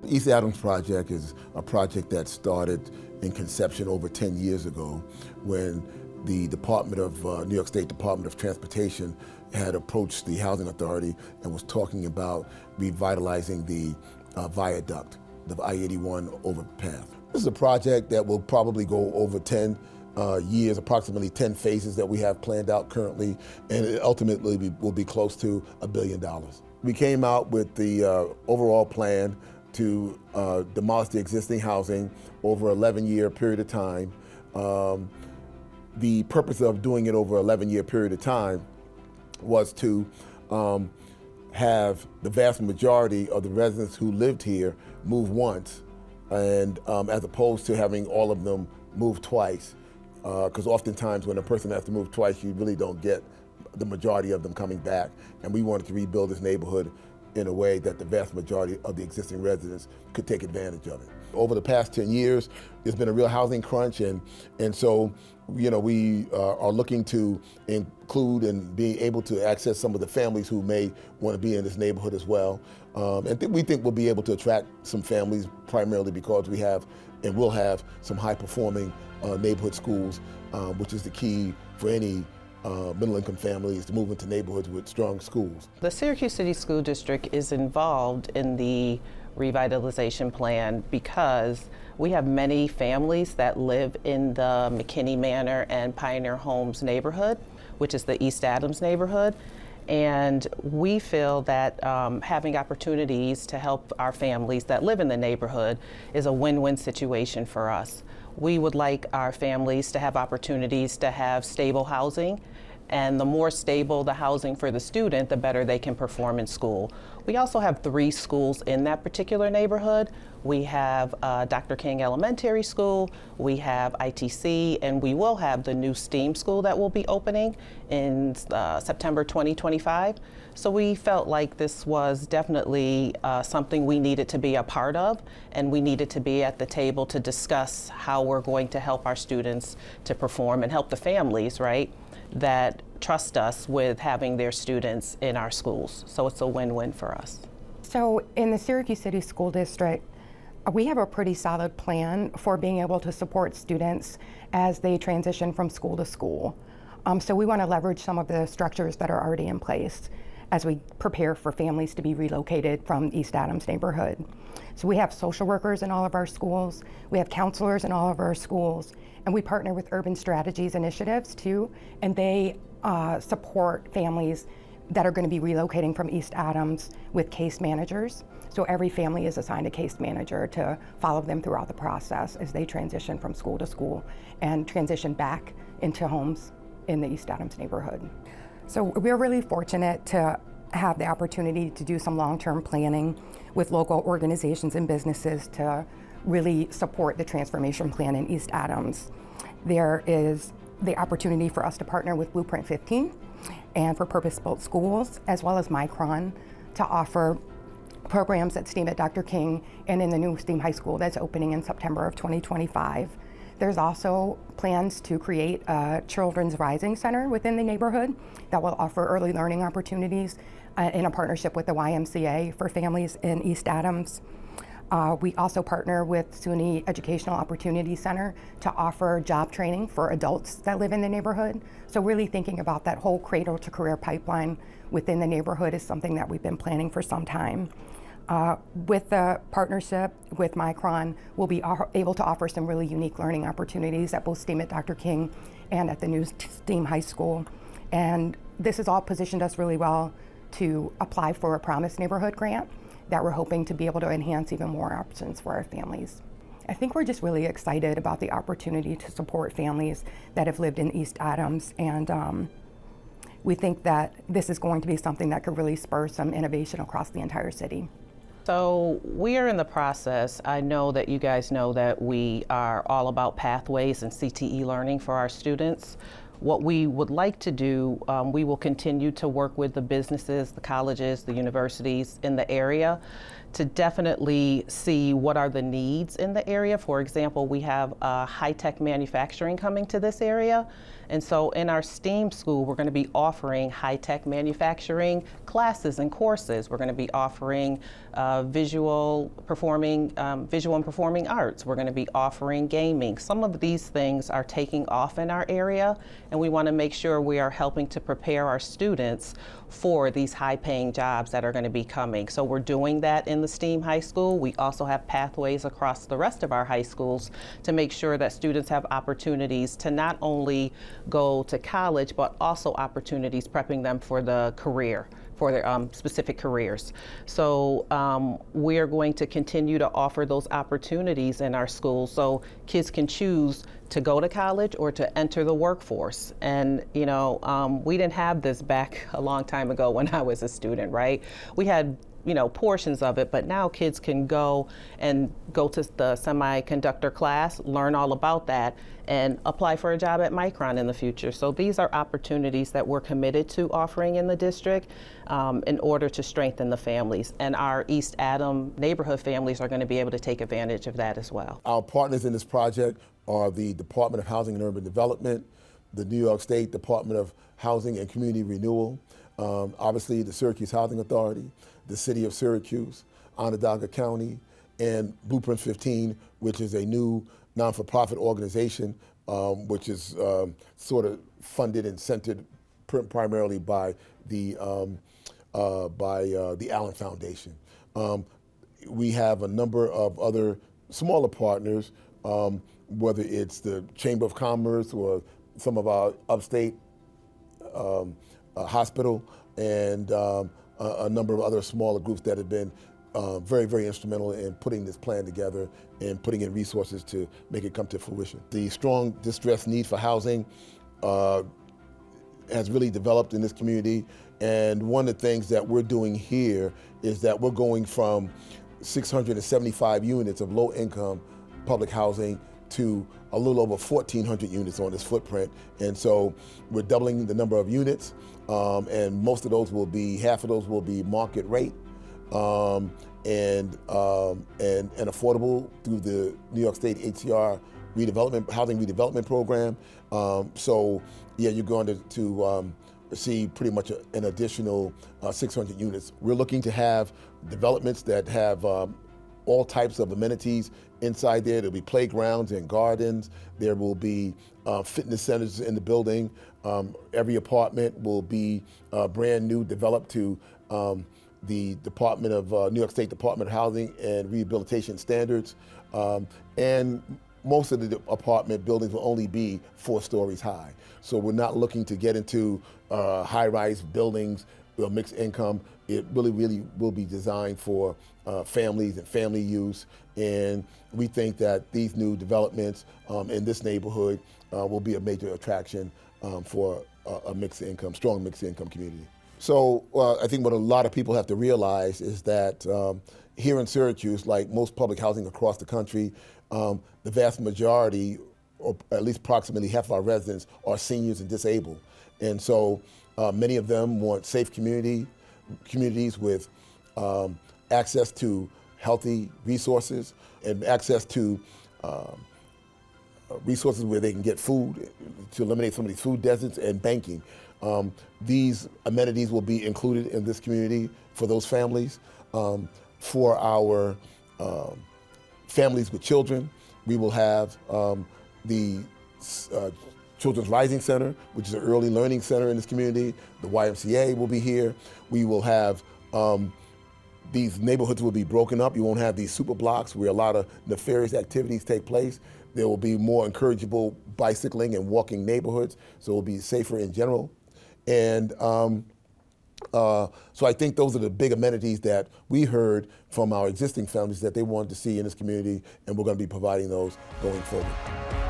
East Adams Project is a project that started in conception over 10 years ago when the New York State Department of Transportation had approached the Housing Authority and was talking about revitalizing the viaduct, the I-81 overpass. This is a project that will probably go over 10 years, approximately 10 phases that we have planned out currently, and it ultimately will be close to $1 billion. We came out with the overall plan to demolish the existing housing over an 11-year period of time. The purpose of doing it over an 11-year period of time was to have the vast majority of the residents who lived here move once, and as opposed to having all of them move twice. Because oftentimes when a person has to move twice, you really don't get the majority of them coming back. And we wanted to rebuild this neighborhood in a way that the vast majority of the existing residents could take advantage of it. Over the past 10 years, there's been a real housing crunch, and so we are looking to include and be able to access some of the families who may want to be in this neighborhood as well. And we think we'll be able to attract some families primarily because we have and will have some high-performing neighborhood schools, which is the key for any middle-income families to move into neighborhoods with strong schools. The Syracuse City School District is involved in the revitalization plan because we have many families that live in the McKinney Manor and Pioneer Homes neighborhood, which is the East Adams neighborhood. And we feel that having opportunities to help our families that live in the neighborhood is a win-win situation for us. We would like our families to have opportunities to have stable housing, and the more stable the housing for the student, the better they can perform in school. We also have 3 schools in that particular neighborhood. We have Dr. King Elementary School, we have ITC, and we will have the new STEAM school that will be opening in September 2025. So we felt like this was definitely something we needed to be a part of, and we needed to be at the table to discuss how we're going to help our students to perform and help the families, right, that trust us with having their students in our schools. So it's a win-win for us. So in the Syracuse City School District, we have a pretty solid plan for being able to support students as they transition from school to school. So we want to leverage some of the structures that are already in place as we prepare for families to be relocated from East Adams neighborhood. So we have social workers in all of our schools, we have counselors in all of our schools, and we partner with Urban Strategies Initiatives too, and they support families that are going to be relocating from East Adams with case managers. So every family is assigned a case manager to follow them throughout the process as they transition from school to school and transition back into homes in the East Adams neighborhood. So we're really fortunate to have the opportunity to do some long-term planning with local organizations and businesses to really support the transformation plan in East Adams. There is the opportunity for us to partner with Blueprint 15 and for purpose-built schools, as well as Micron, to offer programs at STEAM at Dr. King and in the new STEAM High School that's opening in September of 2025. There's also plans to create a Children's Rising Center within the neighborhood that will offer early learning opportunities in a partnership with the YMCA for families in East Adams. We also partner with SUNY Educational Opportunity Center to offer job training for adults that live in the neighborhood. So really thinking about that whole cradle to career pipeline within the neighborhood is something that we've been planning for some time. With the partnership with Micron, we'll be able to offer some really unique learning opportunities at both STEAM at Dr. King and at the new STEAM High School. And this has all positioned us really well to apply for a Promise Neighborhood grant that we're hoping to be able to enhance even more options for our families. I think we're just really excited about the opportunity to support families that have lived in East Adams, and we think that this is going to be something that could really spur some innovation across the entire city. So we are in the process. I know that you guys know that we are all about pathways and CTE learning for our students. What we would like to do, we will continue to work with the businesses, the colleges, the universities in the area to definitely see what are the needs in the area. For example, we have high-tech manufacturing coming to this area. And so in our STEAM school, we're going to be offering high-tech manufacturing classes and courses. We're going to be offering visual and performing arts. We're going to be offering gaming. Some of these things are taking off in our area, and we want to make sure we are helping to prepare our students for these high-paying jobs that are going to be coming. So we're doing that in the STEAM high school. We also have pathways across the rest of our high schools to make sure that students have opportunities to not only go to college, but also opportunities prepping them for the career, for their specific careers. So we are going to continue to offer those opportunities in our schools so kids can choose to go to college or to enter the workforce. And we didn't have this back a long time ago when I was a student, right? We had portions of it, but now kids can go to the semiconductor class, learn all about that, and apply for a job at Micron in the future. So these are opportunities that we're committed to offering in the district in order to strengthen the families. And our East Adam neighborhood families are going to be able to take advantage of that as well. Our partners in this project are the Department of Housing and Urban Development, the New York State Department of Housing and Community Renewal, obviously the Syracuse Housing Authority, the City of Syracuse, Onondaga County, and Blueprint 15, which is a new non-for-profit organization, which is sort of funded and centered primarily by the Allen Foundation. We have a number of other smaller partners, whether it's the Chamber of Commerce or some of our upstate hospital, and a number of other smaller groups that have been very, very instrumental in putting this plan together and putting in resources to make it come to fruition. The strong distressed need for housing has really developed in this community, and one of the things that we're doing here is that we're going from 675 units of low-income public housing to a little over 1,400 units on this footprint. And so we're doubling the number of units, and most of those will be, half of those will be market rate and affordable through the New York State HCR housing redevelopment program. So yeah, you're going to see pretty much an additional 600 units. We're looking to have developments that have all types of amenities inside there. There'll be playgrounds and gardens. There will be fitness centers in the building. Every apartment will be brand new, developed to the Department of New York State Department of Housing and Rehabilitation standards. And most of the apartment buildings will only be 4 stories high. So we're not looking to get into high-rise buildings, mixed income. It really will be designed for families and family use. And we think that these new developments in this neighborhood will be a major attraction for a strong mixed income community. So I think what a lot of people have to realize is that here in Syracuse, like most public housing across the country, the vast majority, or at least approximately half of our residents, are seniors and disabled. And so many of them want safe communities with access to healthy resources and access to resources where they can get food to eliminate some of these food deserts, and banking. These amenities will be included in this community for those families. For our families with children, we will have the Children's Rising Center, which is an early learning center in this community. The YMCA will be here. We will have these neighborhoods will be broken up. You won't have these super blocks where a lot of nefarious activities take place. There will be more encourageable bicycling and walking neighborhoods, so it will be safer in general. And so I think those are the big amenities that we heard from our existing families that they wanted to see in this community, and we're going to be providing those going forward.